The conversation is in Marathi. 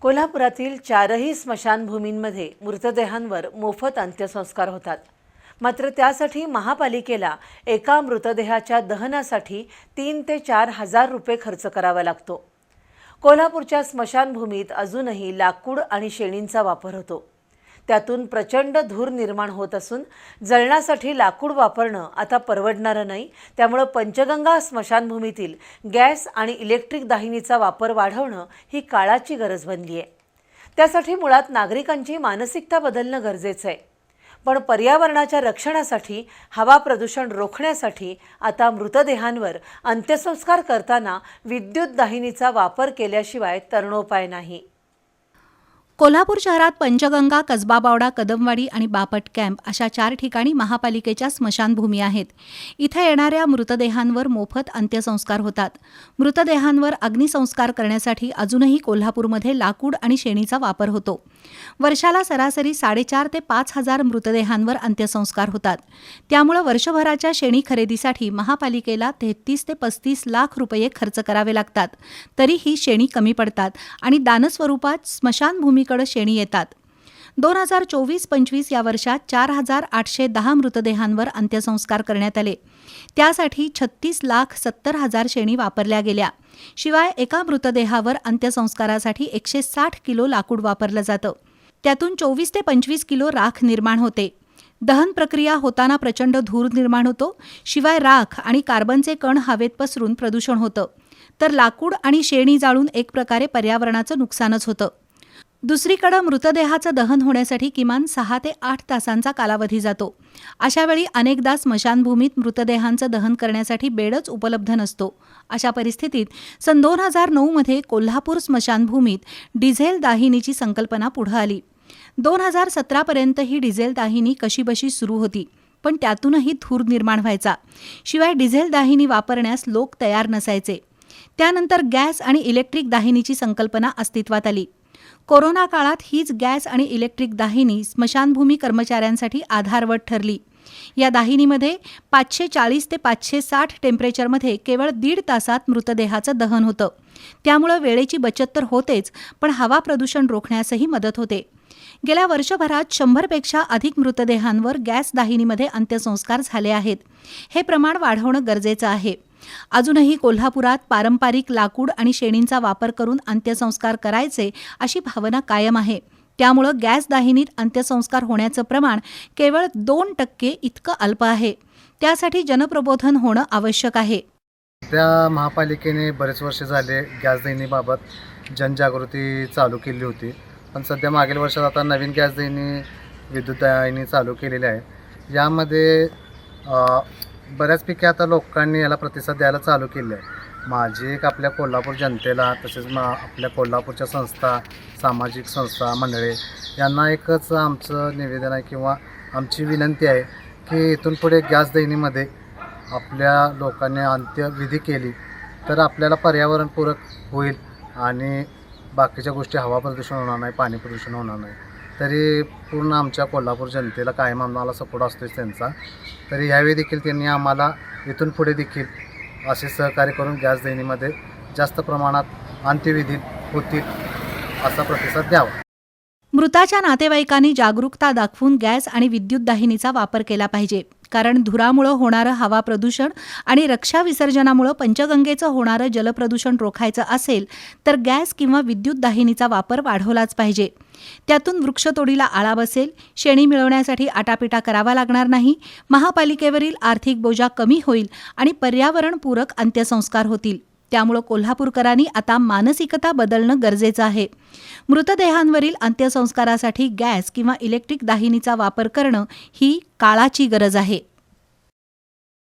कोल्हापुरातील 4ही स्मशानभूमींमध्ये मृतदेहांवर मोफत अंत्यसंस्कार होतात। मात्र त्यासाठी महापालिकेला एका मृतदेहाच्या दहनासाठी 3 ते 4 हजार रुपये खर्च करावा लागतो। कोल्हापूरच्या स्मशानभूमीत अजूनही लाकूड आणि शेणींचा वापर होतो। त्यातून प्रचंड धूर निर्माण होत असून जळणासाठी लाकूड वापरणं आता परवडणारं नाही। त्यामुळे पंचगंगा स्मशानभूमीतील गॅस आणि इलेक्ट्रिक दाहिनीचा वापर वाढवणं ही काळाची गरज बनली आहे। त्यासाठी मुळात नागरिकांची मानसिकता बदलणं गरजेचं आहे। पण पर्यावरणाच्या रक्षणासाठी, हवा प्रदूषण रोखण्यासाठी आता मृतदेहांवर अंत्यसंस्कार करताना विद्युत दाहिनीचा वापर केल्याशिवाय तरणोपाय नाही। कोल्हापूर शहरात पंचगंगा, कसबा बावडा, कदमवाडी आणि बापट कॅम्प अशा 4 ठिकाणी महापालिकेच्या स्मशानभूमी आहेत। इथे येणाऱ्या मृतदेहांवर मोफत अंत्यसंस्कार होतात। मृतदेहांवर अग्निसंस्कार करण्यासाठी अजूनही कोल्हापूरमध्ये लाकूड आणि शेणीचा वापर होतो। वर्षाला सरासरी 4.5 ते 5 हजार मृतदेहांवर अंत्यसंस्कार होतात। त्यामुळे वर्षभराच्या शेणी खरेदीसाठी महापालिकेला 33 ते 35 लाख रुपये खर्च करावे लागतात। तरी ही शेणी कमी पडतात आणि दानस्वरूपात स्मशानभूमीकडे शेणी येतात। 2024-25 या वर्षात 4810 मृतदेहांवर अंत्यसंस्कार करण्यात आले। त्यासाठी 36,70,000 शेणी वापरल्या गेल्या। शिवाय एका मृतदेहावर अंत्यसंस्कारासाठी 160 किलो लाकूड वापरलं जातं। त्यातून 24 ते 25 किलो राख निर्माण होते। दहन प्रक्रिया होताना प्रचंड धूर निर्माण होतो। शिवाय राख आणि कार्बनचे कण हवेत पसरून प्रदूषण होतं। तर लाकूड आणि शेणी जाळून एक प्रकारे पर्यावरणाचं नुकसानच होतं। दुसरीकडे मृतदेहाचं दहन होण्यासाठी किमान 6 ते 8 तासांचा कालावधी जातो। अशावेळी अनेकदा स्मशानभूमीत मृतदेहांचं दहन करण्यासाठी बेडच उपलब्ध नसतो। अशा परिस्थितीत सन 2009 मध्ये कोल्हापूर स्मशानभूमीत डिझेल दाहिनीची संकल्पना पुढे आली। 2017 पर्यंत ही डिझेल दाहिनी कशीबशी सुरू होती, पण त्यातूनही धूर निर्माण व्हायचा। शिवाय डिझेल दाहिनी वापरण्यास लोक तयार नसायचे। त्यानंतर गॅस आणि इलेक्ट्रिक दाहिनीची संकल्पना अस्तित्वात आली। कोरोना काळात हीच गॅस आणि इलेक्ट्रिक दाहिनी स्मशानभूमी कर्मचाऱ्यांसाठी आधारवत ठरली। या दाहिनीमध्ये 540 ते 560 टेम्परेचरमध्ये केवळ 1.5 तासात मृतदेहाचं दहन होतं। त्यामुळे वेळेची बचत तर होतेच, पण हवा प्रदूषण रोखण्यासही मदत होते। गेल्या वर्षभरात 100 पेक्षा अधिक मृतदेहांवर गॅस दाहिनीमध्ये अंत्यसंस्कार झाले आहेत। हे प्रमाण वाढवणं गरजेचं आहे। अजूनही कोल्हापुरात पारंपरिक लाकूड आणि शेणींचा वापर करून अंत्यसंस्कार करायचे अशी भावना कायम आहे। त्यामुळे गॅस दाहिनीत अंत्यसंस्कार होण्याचं प्रमाण केवळ 2% इतकं अल्प आहे। त्यासाठी जनप्रबोधन होणं आवश्यक आहे। त्या महापालिकेने बरेच वर्ष झाले गॅस दाहिनीबाबत जनजागृती चालू केली होती, पण सध्या मागील वर्षात आता नवीन गॅस दाहिनी, विद्युत दाहिनी चालू केलेली आहे। यामध्ये बऱ्याचपैकी आता लोकांनी याला प्रतिसाद द्यायला चालू केले आहे। माझी एक आपल्या कोल्हापूर जनतेला, तसेच आपल्या कोल्हापूरच्या संस्था, सामाजिक संस्था मंडळे यांना एकच आमचं निवेदन आहे किंवा आमची विनंती आहे की इथून पुढे गॅस दाहिनीमध्ये आपल्या लोकांनी अंत्यविधी केली तर आपल्याला पर्यावरणपूरक होईल आणि बाकीच्या गोष्टी, हवा प्रदूषण होणार नाही, पाणी प्रदूषण होणार नाही। तरी पूर्ण आमच्या कोल्हापूर जनतेला कायम आम्हाला सपोर्ट असतोच त्यांचा। तरी ह्यावेळी देखील त्यांनी आम्हाला इथून पुढे देखील असे सहकार्य करून गॅस दाहिनीमध्ये जास्त प्रमाणात अंत्यविधी होतील असा प्रतिसाद द्यावा। मृताच्या नातेवाईकांनी जागरूकता दाखवून गॅस आणि विद्युत दाहिनीचा वापर केला पाहिजे। कारण धुरामुळे होणारं हवा प्रदूषण आणि रक्षा विसर्जनामुळे पंचगंगेचं होणारं जलप्रदूषण रोखायचं असेल तर गॅस किंवा विद्युत दाहिनीचा वापर वाढवलाच पाहिजे। त्यातून वृक्षतोडीला आळा बसेल, शेणी मिळवण्यासाठी आटापिटा करावा लागणार नाही, महापालिकेवरील आर्थिक बोजा कमी होईल आणि पर्यावरणपूरक अंत्यसंस्कार होतील। त्यामुळे कोल्हापूरकरांनी आता मानसिकता बदलणं गरजेचं आहे। मृतदेहांवरील अंत्यसंस्कारासाठी गॅस किंवा इलेक्ट्रिक दाहिनीचा वापर करणं ही काळाची गरज आहे।